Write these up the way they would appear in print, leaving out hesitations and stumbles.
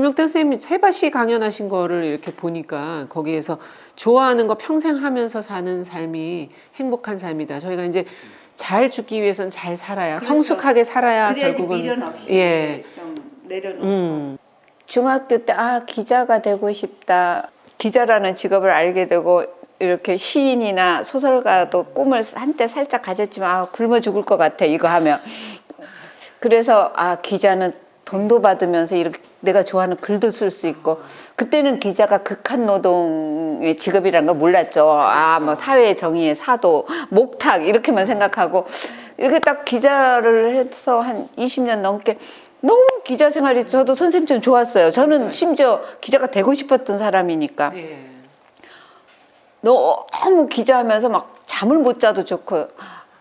김영태 선생님이 세바시 강연하신 거를 이렇게 보니까 거기에서 좋아하는 거 평생 하면서 사는 삶이 행복한 삶이다. 저희가 이제 잘 죽기 위해서는 잘 살아야, 그렇죠. 성숙하게 살아야 그래야지 결국은 미련 없이 예. 좀 내려놓고. 중학교 때 기자가 되고 싶다. 기자라는 직업을 알게 되고 이렇게 시인이나 소설가도 꿈을 한때 살짝 가졌지만 굶어 죽을 것 같아 이거 하면. 그래서 기자는 돈도 받으면서 이렇게 내가 좋아하는 글도 쓸 수 있고, 그때는 기자가 극한 노동의 직업이라는 걸 몰랐죠. 뭐 사회 정의의 사도, 목탁 이렇게만 생각하고 이렇게 딱 기자를 해서 한 20년 넘게 너무 기자 생활이 저도 선생님처럼 좋았어요. 저는 심지어 기자가 되고 싶었던 사람이니까. 예. 너무 기자하면서 막 잠을 못 자도 좋고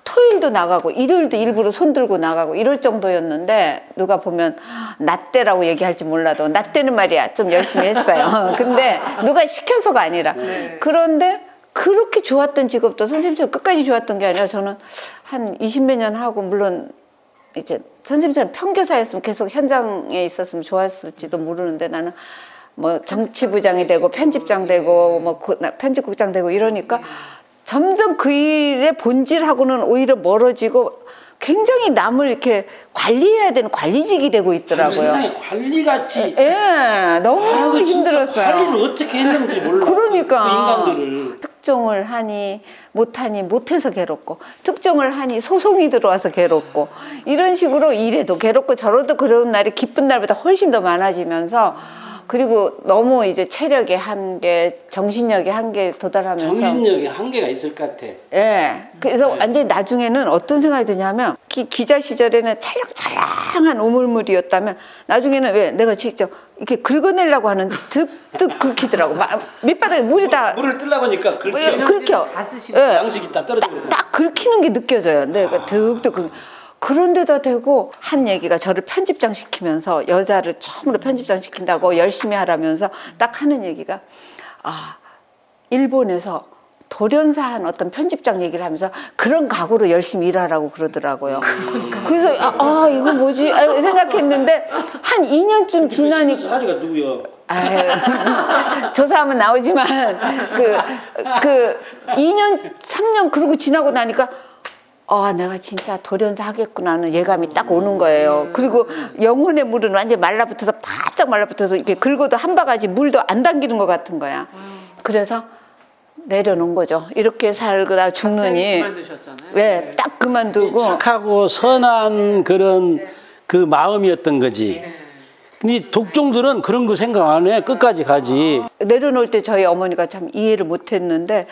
토요일도 나가고 일요일도 일부러 손 들고 나가고 이럴 정도였는데, 누가 보면 나때라고 얘기할지 몰라도 나때는 말이야 좀 열심히 했어요. 근데 누가 시켜서가 아니라. 그런데 그렇게 좋았던 직업도 선생님처럼 끝까지 좋았던 게 아니라, 저는 한 20몇 년 하고, 물론 이제 선생님처럼 평교사였으면 계속 현장에 있었으면 좋았을지도 모르는데, 나는 뭐 정치부장이 되고 편집장 되고 뭐 편집국장 되고 이러니까 점점 그 일의 본질하고는 오히려 멀어지고 굉장히 남을 이렇게 관리해야 되는 관리직이 되고 있더라고요. 세상에 관리같이. 예, 너무 힘들었어요. 관리를 어떻게 했는지 몰라. 그러니까 그 인간들을. 특종을 하니 못하니 못해서 괴롭고, 특종을 하니 소송이 들어와서 괴롭고, 이런 식으로 이래도 괴롭고 저래도 괴로운 날이 기쁜 날보다 훨씬 더 많아지면서, 그리고 너무 이제 체력의 한계, 정신력의 한계에 도달하면서, 정신력에 한계가 있을 것 같아. 예. 그래서 완전히 나중에는 어떤 생각이 드냐면, 기자 시절에는 찰랑찰랑한 오물물이었다면, 나중에는 왜 내가 직접 이렇게 긁어내려고 하는데 득득 긁히더라고. 밑바닥에 물이 다. 물을 뜨려 보니까 그렇게 긁혀. 다 쓰시고. 예. 양식이 다 떨어지고. 딱 긁히는 게 느껴져요. 내가 득득. 그런데다 대고 한 얘기가, 저를 편집장 시키면서, 여자를 처음으로 편집장 시킨다고 열심히 하라면서 딱 하는 얘기가, 일본에서 돌연사한 어떤 편집장 얘기를 하면서 그런 각오로 열심히 일하라고 그러더라고요. 그래서 이거 뭐지 생각했는데, 한 2년쯤 지나니까, 사리가 누구요? 저 사람은 나오지만 그 2년 3년 그러고 지나고 나니까 내가 진짜 돌연사 하겠구나 하는 예감이 딱 오는 거예요. 그리고 영혼의 물은 완전 말라붙어서 바짝 말라붙어서 이렇게 긁어도 한 바가지 물도 안 당기는 것 같은 거야. 그래서 내려놓은 거죠. 이렇게 살다 죽느니. 그만두셨잖아요. 네, 딱 그만두고. 착하고 선한 그런 그 마음이었던 거지. 이 독종들은 그런 거 생각 안 해. 끝까지 가지. 내려놓을 때 저희 어머니가 참 이해를 못 했는데,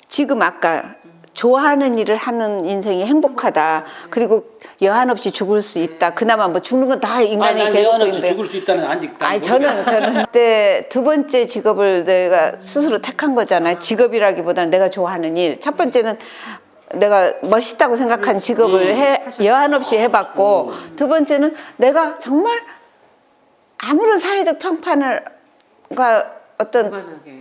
지금 아까 좋아하는 일을 하는 인생이 행복하다. 그리고 여한 없이 죽을 수 있다. 그나마 뭐 죽는 건 다 인간이 난 괴롭고 여한 없이 있는데. 죽을 수 있다는 아직. 저는 그때 두 번째 직업을 내가 스스로 택한 거잖아요. 직업이라기보다는 내가 좋아하는 일. 첫 번째는 내가 멋있다고 생각한 직업을 여한 없이 해봤고, 두 번째는 내가 정말 아무런 사회적 평판을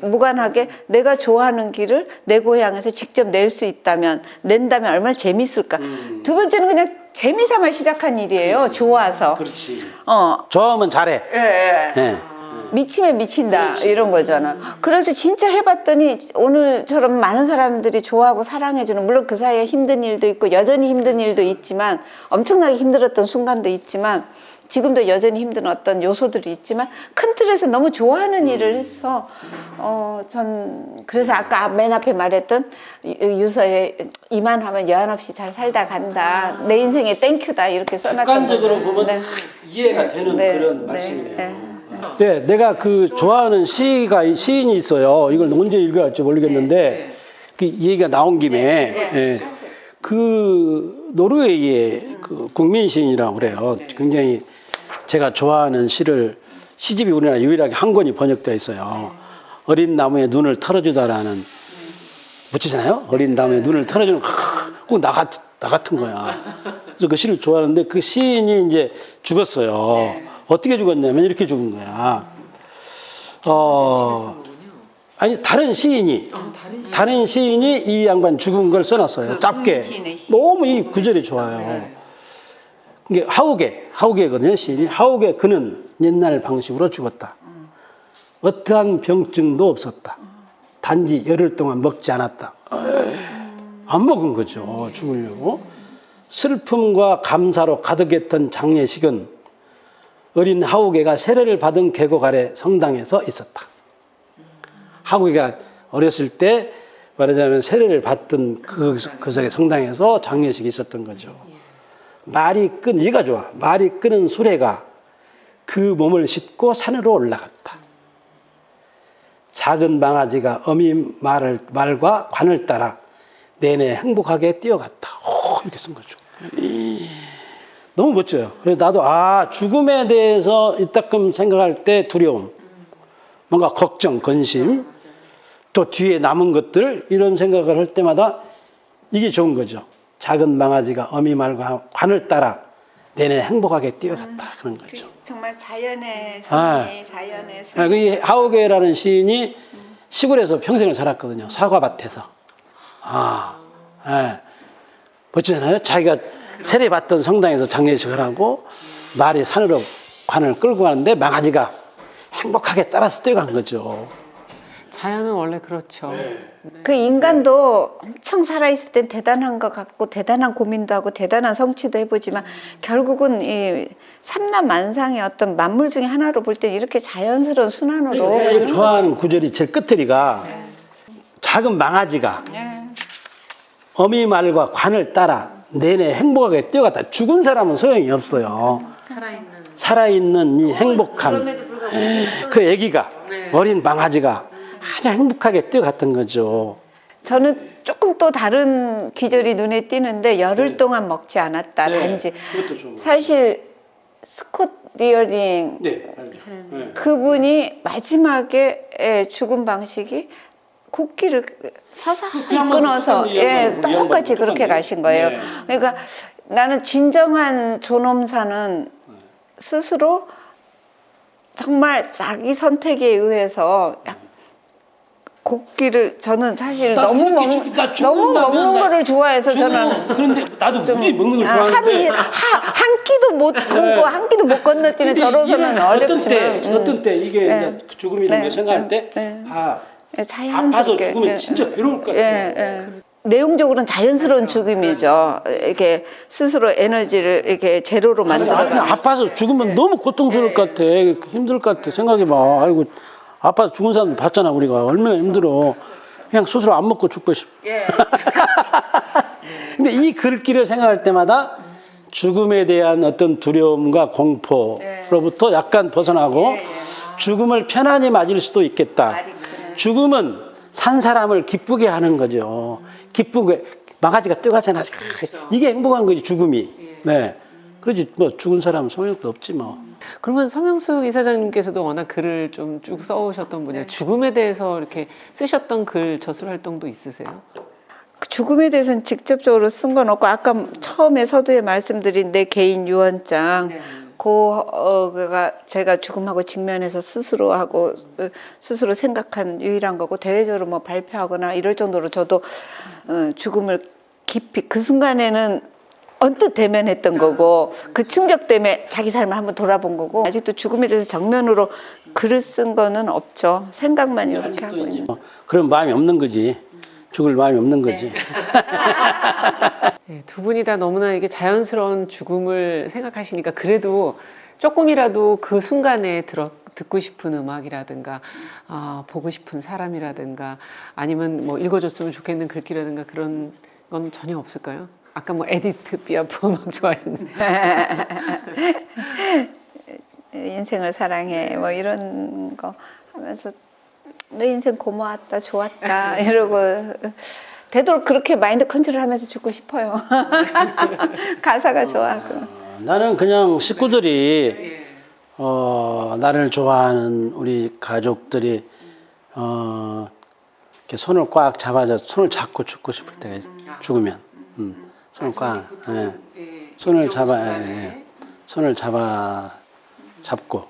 무관하게 내가 좋아하는 길을 내 고향에서 직접 낼 수 있다면, 낸다면 얼마나 재밌을까. 두 번째는 그냥 재미삼아 시작한 일이에요. 좋아서. 그렇지. 좋아하면 잘해. 예. 미치면 미친다. 이런 거잖아. 그래서 진짜 해봤더니 오늘처럼 많은 사람들이 좋아하고 사랑해주는, 물론 그 사이에 힘든 일도 있고 여전히 힘든 일도 있지만, 엄청나게 힘들었던 순간도 있지만, 지금도 여전히 힘든 어떤 요소들이 있지만, 큰 틀에서 너무 좋아하는 일을 해서 전 그래서 아까 맨 앞에 말했던 유서에 이만하면 여한 없이 잘 살다 간다. 내 인생에 땡큐다. 이렇게 써놨던 거죠. 객관적으로 보면 이해가 되는 그런 말씀이네요. 네, 내가 그 좋아하는 시인이 있어요. 이걸 언제 읽어야 할지 모르겠는데, 그 얘기가 나온 김에, 그 노르웨이의 그 국민 시인이라고 그래요. 굉장히 제가 좋아하는 시집이 우리나라 유일하게 한 권이 번역되어 있어요. 어린 나무에 눈을 털어주다라는, 붙이잖아요. 어린 나무에 눈을 털어주는, 꼭 나 같은 거야. 그래서 그 시를 좋아하는데, 그 시인이 이제 죽었어요. 어떻게 죽었냐면 이렇게 죽은 거야. 아니, 다른 시인이 이 양반 죽은 걸 써놨어요. 짧게. 너무 이 구절이 좋아요. 이게 하우게거든요. 시인이 하우게 그는 옛날 방식으로 죽었다. 어떠한 병증도 없었다. 단지 열흘 동안 먹지 않았다. 안 먹은 거죠. 죽으려고. 슬픔과 감사로 가득했던 장례식은 어린 하우게가 세례를 받은 계곡 아래 성당에서 있었다. 하우게가 어렸을 때 말하자면 세례를 받던 그 성당에서 장례식이 있었던 거죠. 이가 좋아. 말이 끄는 수레가 그 몸을 싣고 산으로 올라갔다. 작은 망아지가 어미 말과 관을 따라 내내 행복하게 뛰어갔다. 이렇게 쓴 거죠. 너무 멋져요. 그래서 나도 죽음에 대해서 이따금 생각할 때 두려움, 뭔가 걱정, 근심, 또 뒤에 남은 것들 이런 생각을 할 때마다 이게 좋은 거죠. 작은 망아지가 어미 말과 관을 따라 내내 행복하게 뛰어갔다 그런 거죠. 정말 자연의 섭리, 자연의 수. 그 하우게라는 시인이 시골에서 평생을 살았거든요. 사과밭에서. 멋지잖아요. 자기가 세례 받던 성당에서 장례식을 하고 말이 산으로 관을 끌고 가는데 망아지가 행복하게 따라서 뛰어간 거죠. 자연은 원래 그렇죠. 그 인간도 엄청 살아있을 땐 대단한 것 같고 대단한 고민도 하고 대단한 성취도 해보지만 결국은 이 삼라만상의 어떤 만물 중에 하나로 볼 때 이렇게 자연스러운 순환으로 내가 좋아하는 구절이 제일 끝에리가 작은 망아지가 어미 말과 관을 따라 내내 행복하게 뛰어갔다. 죽은 사람은 소용이 없어요. 살아있는 이 행복함. 그 아기가 어린 망아지가 아주 행복하게 뛰어갔던 거죠. 저는 조금 또 다른 귀절이 눈에 띄는데 열흘 동안 먹지 않았다. 단지 사실 스콧 리어링 그분이 마지막에 죽은 방식이 곡기를 사사히 끊어서 똑같이 그렇게 가신 거예요. 그러니까 나는 진정한 존엄사는 스스로 정말 자기 선택에 의해서 곡기를 저는 사실 너무 먹는 거를 좋아해서 저는 그런데 나도 무지 먹는 걸 좋아하는데 한 끼도 못 굶고 한 끼도 못 건너뛰는 저로서는 어렵지만 어떤 때 이게 죽음이라는 걸 생각할 때 아파서 죽으면 진짜 괴로울 것 같아요. 내용적으로는 자연스러운 죽음이죠. 이렇게 스스로 에너지를 이렇게 제로로 만들어. 아파서 죽으면 너무 고통스러울 것 같아. 힘들 것 같아. 생각해봐. 아이고 아파서 죽은 사람 봤잖아. 우리가 얼마나 힘들어. 그냥 스스로 안 먹고 죽고 싶어. 근데 이 글귀를 생각할 때마다 죽음에 대한 어떤 두려움과 공포로부터 약간 벗어나고 죽음을 편안히 맞을 수도 있겠다. 죽음은 산 사람을 기쁘게 하는 거죠. 기쁘게 망아지가 뛰어가잖아. 이게 행복한 거지 죽음이. 네. 그러지 뭐 죽은 사람은 소용도 없지 뭐. 그러면 서명숙 이사장님께서도 워낙 글을 좀 쭉 써오셨던 분이에요. 죽음에 대해서 이렇게 쓰셨던 글 저술 활동도 있으세요? 죽음에 대해서는 직접적으로 쓴 건 없고 아까 처음에 서두에 말씀드린 내 개인 유언장 그가 제가 죽음하고 직면해서 스스로 생각한 유일한 거고 대외적으로 뭐 발표하거나 이럴 정도로 저도 죽음을 깊이 그 순간에는 언뜻 대면했던 거고 그 충격 때문에 자기 삶을 한번 돌아본 거고 아직도 죽음에 대해서 정면으로 글을 쓴 거는 없죠. 생각만 이렇게 하고 있는. 그런 마음이 없는 거지. 죽을 마음이 없는 거지. 네, 두 분이 다 너무나 이게 자연스러운 죽음을 생각하시니까 그래도 조금이라도 그 순간에 듣고 싶은 음악이라든가 보고 싶은 사람이라든가 아니면 뭐 읽어줬으면 좋겠는 글귀라든가 그런 건 전혀 없을까요? 아까 뭐 에디트 피아프 음악 좋아하시는데 인생을 사랑해 뭐 이런 거 하면서 내 인생 고마웠다 좋았다 이러고 되도록 그렇게 마인드 컨트롤 하면서 죽고 싶어요. 가사가 좋아하고. 나는 그냥 식구들이 나를 좋아하는 우리 가족들이 이렇게 손을 꽉 잡아줘 손을 잡고 죽고 싶을 때가 죽으면 손을 꽉 손을 잡고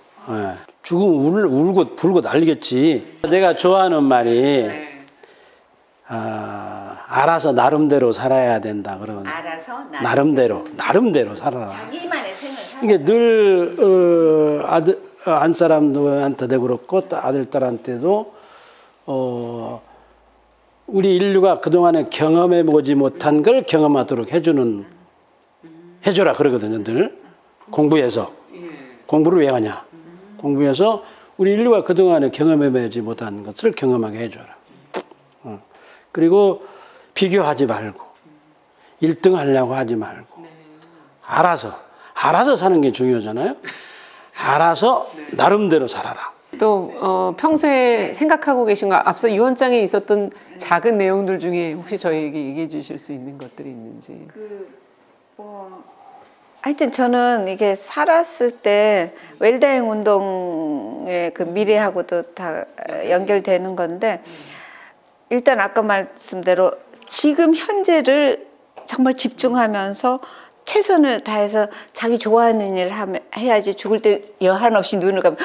죽으면 울고 불고 난리겠지. 내가 좋아하는 말이 알아서 나름대로 살아야 된다 그러면 알아서 나름대로 살아라. 자기만의 생을 살아. 이게 늘 안 사람들한테도 그렇고 또 아들 딸한테도 우리 인류가 그동안에 경험해 보지 못한 걸 경험하도록 해줘라 그러거든요. 늘 공부해서. 공부를 왜 하냐? 공부해서 우리 인류가 그동안에 경험해 보지 못한 것을 경험하게 해줘라. 그리고 비교하지 말고 1등 하려고 하지 말고 알아서 사는 게 중요하잖아요. 알아서 나름대로 살아라. 또 평소에 생각하고 계신 거 앞서 유언장에 있었던 작은 내용들 중에 혹시 저희에게 얘기해 주실 수 있는 것들이 있는지. 하여튼 저는 이게 살았을 때 웰다잉 운동의 그 미래하고도 다 연결되는 건데 일단 아까 말씀대로 지금 현재를 정말 집중하면서 최선을 다해서 자기 좋아하는 일을 해야지 죽을 때 여한 없이 눈을 감으면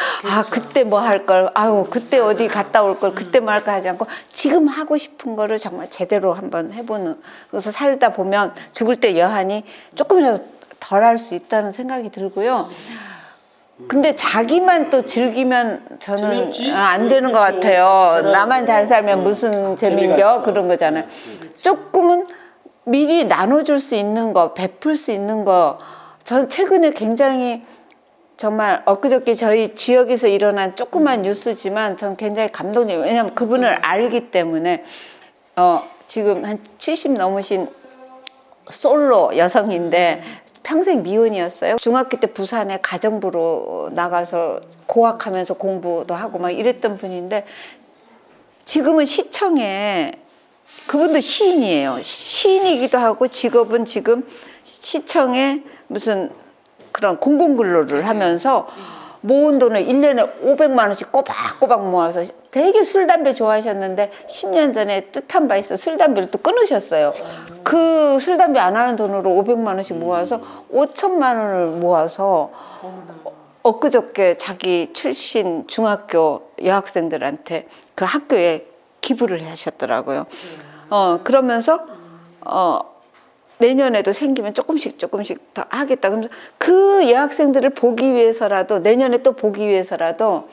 그때 뭐 할 걸, 그때 어디 갔다 올 걸, 그때 뭐 할까 하지 않고 지금 하고 싶은 거를 정말 제대로 한번 해보는. 그래서 살다 보면 죽을 때 여한이 조금이라도 덜 할 수 있다는 생각이 들고요. 근데 자기만 또 즐기면 저는 안 되는 것 같아요. 나만 잘 살면 무슨 재미인겨? 그런 거잖아요. 조금은 미리 나눠줄 수 있는 거, 베풀 수 있는 거. 전 최근에 굉장히 정말 엊그저께 저희 지역에서 일어난 조그만 뉴스지만 전 굉장히 감동이에요. 왜냐하면 그분을 알기 때문에 지금 한 70 넘으신 솔로 여성인데 평생 미혼이었어요. 중학교 때 부산에 가정부로 나가서 고학하면서 공부도 하고 막 이랬던 분인데 지금은 시청에 그분도 시인이에요. 시인이기도 하고 직업은 지금 시청에 무슨 그런 공공근로를 하면서 모은 돈을 1년에 500만 원씩 꼬박꼬박 모아서 되게 술, 담배 좋아하셨는데 10년 전에 뜻한 바 있어 술, 담배를 또 끊으셨어요. 그 술, 담배 안 하는 돈으로 500만 원씩 모아서 5천만 원을 모아서 엊그저께 자기 출신 중학교 여학생들한테 그 학교에 기부를 하셨더라고요. 그러면서 내년에도 생기면 조금씩 더 하겠다. 그러면서 그 여학생들을 보기 위해서라도 내년에 또 보기 위해서라도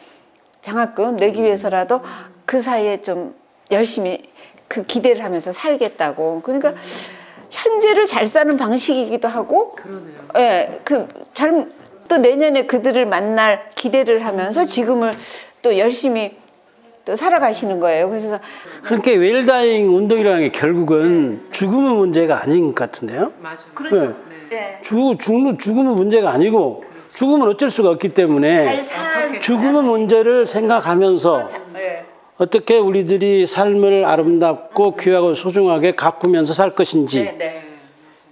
장학금 내기 위해서라도 그 사이에 좀 열심히 그 기대를 하면서 살겠다고. 그러니까 현재를 잘 사는 방식이기도 하고, 예, 또 내년에 그들을 만날 기대를 하면서 지금을 또 열심히 또 살아가시는 거예요. 그래서 그러니까 웰다잉 운동이라는 게 결국은 죽음의 문제가 아닌 것 같은데요. 맞아요. 그렇죠. 네. 죽음은 문제가 아니고 죽음은 어쩔 수가 없기 때문에 죽음의 문제를 생각하면서 어떻게 우리들이 삶을 아름답고 귀하고 소중하게 가꾸면서 살 것인지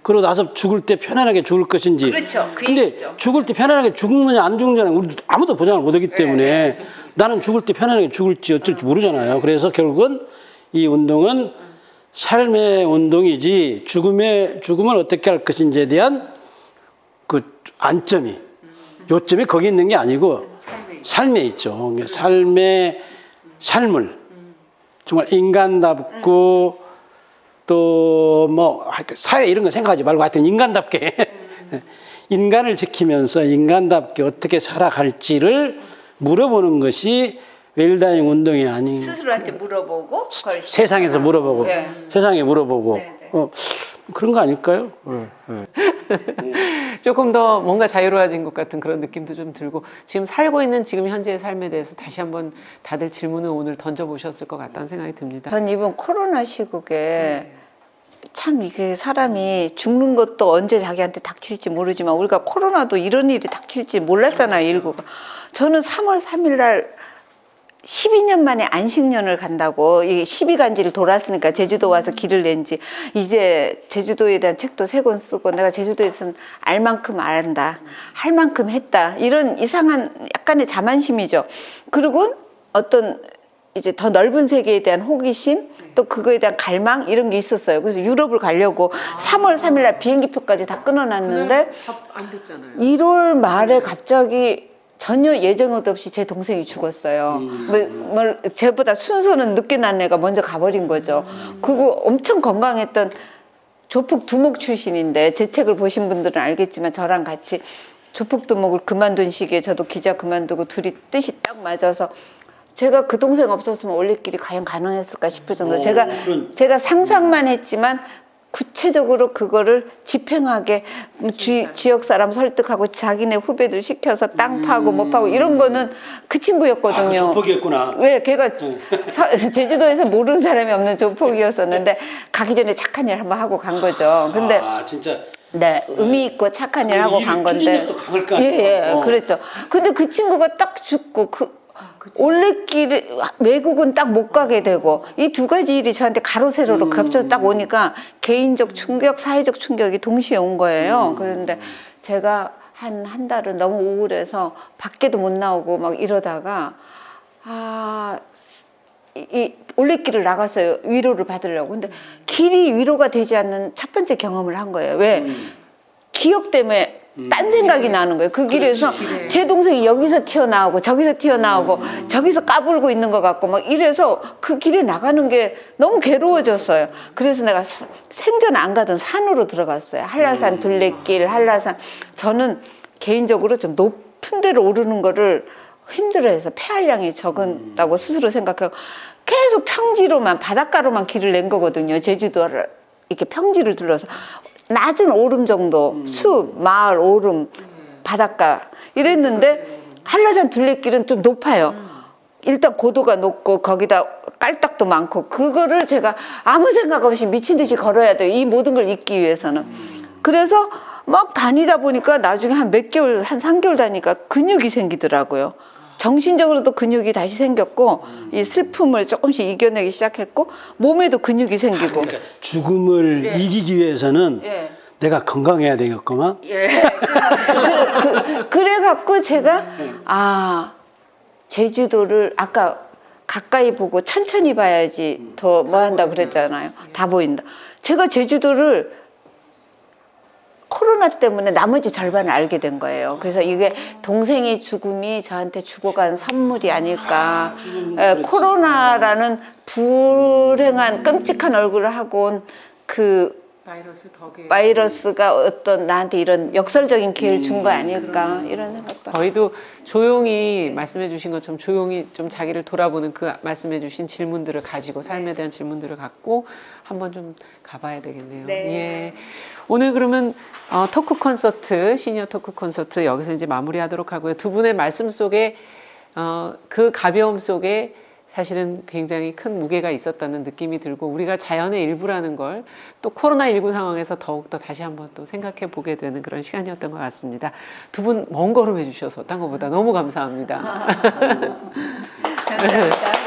그러고 나서 죽을 때 편안하게 죽을 것인지. 그렇죠. 그 근데 얘기죠. 죽을 때 편안하게 죽느냐 안 죽느냐는 우리 아무도 보장을 못하기 때문에 나는 죽을 때 편안하게 죽을지 어쩔지 모르잖아요. 그래서 결국은 이 운동은 삶의 운동이지 죽음을 어떻게 할 것인지에 대한 그 안점이 요점이 거기 있는 게 아니고 삶에 있죠. 삶을 정말 인간답고 또 뭐 사회 이런 거 생각하지 말고 하여튼 인간답게 인간을 지키면서 인간답게 어떻게 살아갈지를 물어보는 것이 웰다잉 운동이 아닌 스스로한테 물어보고 세상에서 물어보고 세상에 물어보고 그런 거 아닐까요? 조금 더 뭔가 자유로워진 것 같은 그런 느낌도 좀 들고 지금 살고 있는 지금 현재의 삶에 대해서 다시 한번 다들 질문을 오늘 던져보셨을 것 같다는 생각이 듭니다. 전 이번 코로나 시국에 참 이게 사람이 죽는 것도 언제 자기한테 닥칠지 모르지만 우리가 코로나도 이런 일이 닥칠지 몰랐잖아요. 19가. 저는 3월 3일 날 12년 만에 안식년을 간다고 이게 12간지를 돌았으니까 제주도 와서 길을 낸지 이제 제주도에 대한 책도 3권 쓰고 내가 제주도에서는 알 만큼 안다 할 만큼 했다 이런 이상한 약간의 자만심이죠. 그리고 어떤 이제 더 넓은 세계에 대한 호기심 또 그거에 대한 갈망 이런 게 있었어요. 그래서 유럽을 가려고 3월 3일 날 비행기표까지 다 끊어놨는데 안 됐잖아요. 1월 말에 갑자기 전혀 예정도 없이 제 동생이 죽었어요. 제보다 순서는 늦게 난 애가 먼저 가버린 거죠. 그리고 엄청 건강했던 조폭 두목 출신인데 제 책을 보신 분들은 알겠지만 저랑 같이 조폭 두목을 그만둔 시기에 저도 기자 그만두고 둘이 뜻이 딱 맞아서 제가 그 동생 없었으면 올레길이 과연 가능했을까 싶을 정도. 제가 상상만 했지만 구체적으로 그거를 집행하게 지역 사람 설득하고 자기네 후배들 시켜서 땅 파고 못 파고 이런 거는 그 친구였거든요. 조폭이었구나. 네, 걔가 제주도에서 모르는 사람이 없는 조폭이었었는데 가기 전에 착한 일 한번 하고 간 거죠. 근데 진짜. 네, 의미 있고 착한 일 하고 간 건데. 예, 그랬죠. 근데 그 친구가 딱 죽고 올레길 외국은 딱 못 가게 되고 이 두 가지 일이 저한테 가로 세로로 겹쳐서 딱 오니까 개인적 충격, 사회적 충격이 동시에 온 거예요. 그런데 제가 한 달은 너무 우울해서 밖에도 못 나오고 막 이러다가 이 올레길을 나갔어요. 위로를 받으려고. 근데 길이 위로가 되지 않는 첫 번째 경험을 한 거예요. 왜? 기억 때문에 딴 생각이 나는 거예요. 그 길에서 제 동생이 여기서 튀어나오고 저기서 튀어나오고 저기서 까불고 있는 것 같고 막 이래서 그 길에 나가는 게 너무 괴로워졌어요. 그래서 내가 생전 안 가던 산으로 들어갔어요. 한라산 둘레길, 한라산. 저는 개인적으로 좀 높은 데로 오르는 거를 힘들어해서 폐활량이 적은다고 스스로 생각하고 계속 평지로만 바닷가로만 길을 낸 거거든요. 제주도를 이렇게 평지를 둘러서 낮은 오름 정도, 숲, 마을, 오름, 바닷가 이랬는데 한라산 둘레길은 좀 높아요. 일단 고도가 높고 거기다 깔딱도 많고 그거를 제가 아무 생각 없이 미친 듯이 걸어야 돼요. 이 모든 걸 잊기 위해서는. 그래서 막 다니다 보니까 나중에 한 몇 개월, 한 3개월 다니까 근육이 생기더라고요. 정신적으로도 근육이 다시 생겼고 이 슬픔을 조금씩 이겨내기 시작했고 몸에도 근육이 생기고. 그러니까 죽음을 이기기 위해서는 내가 건강해야 되겠구만. 그래갖고 제가 제주도를 아까 가까이 보고 천천히 봐야지 더 뭐 한다 그랬잖아요. 다 보인다. 제가 제주도를 코로나 때문에 나머지 절반을 알게 된 거예요. 그래서 이게 동생의 죽음이 저한테 죽어간 선물이 아닐까. 코로나라는 불행한 끔찍한 얼굴을 하고 온 그 바이러스가 어떤 나한테 이런 역설적인 기회를 준 거 아닐까 이런 생각도. 저희도 조용히 말씀해 주신 것처럼 조용히 좀 자기를 돌아보는 그 말씀해 주신 질문들을 가지고 삶에 대한 질문들을 갖고 한번 좀 가봐야 되겠네요. 예. 오늘 그러면 토크 콘서트, 시니어 토크 콘서트 여기서 이제 마무리하도록 하고요. 두 분의 말씀 속에 그 가벼움 속에 사실은 굉장히 큰 무게가 있었다는 느낌이 들고 우리가 자연의 일부라는 걸 또 코로나19 상황에서 더욱더 다시 한번 또 생각해 보게 되는 그런 시간이었던 것 같습니다. 두 분 먼 걸음 해주셔서 딴 것보다 너무 감사합니다. 감사합니다.